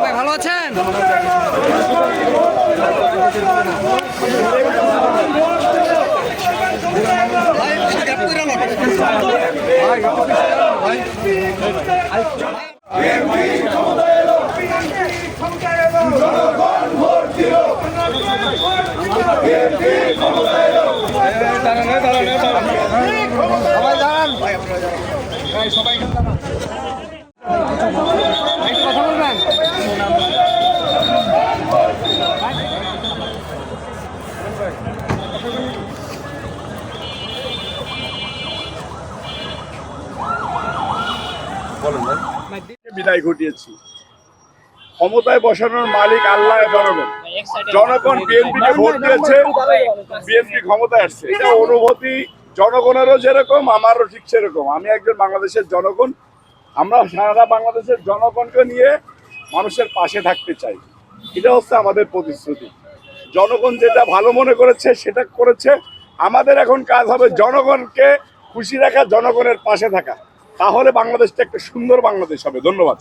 ভাই ভালো আছেন? সবাই কথা বলবেন। বিদায় ঘটিয়েছি। ক্ষমতায় বসানোর মালিক আল্লাহ, জনগণ। জনগণ বিএনপিকে ভোট দিয়েছে, বিএনপি ক্ষমতায় আসছে। এটা অনুভূতি জনগণেরও যেরকম, আমারও ঠিক সেরকম। আমি একজন বাংলাদেশের জনগণ। আমরা সারা বাংলাদেশের জনগণকে নিয়ে মানুষের পাশে থাকতে চাই। এটা হচ্ছে আমাদের প্রতিশ্রুতি। জনগণ যেটা ভালো মনে করেছে সেটা করেছে। আমাদের এখন কাজ হবে জনগণকে খুশি রাখা, জনগণের পাশে থাকা। তাহলে বাংলাদেশটা একটা সুন্দর বাংলাদেশ হবে। ধন্যবাদ।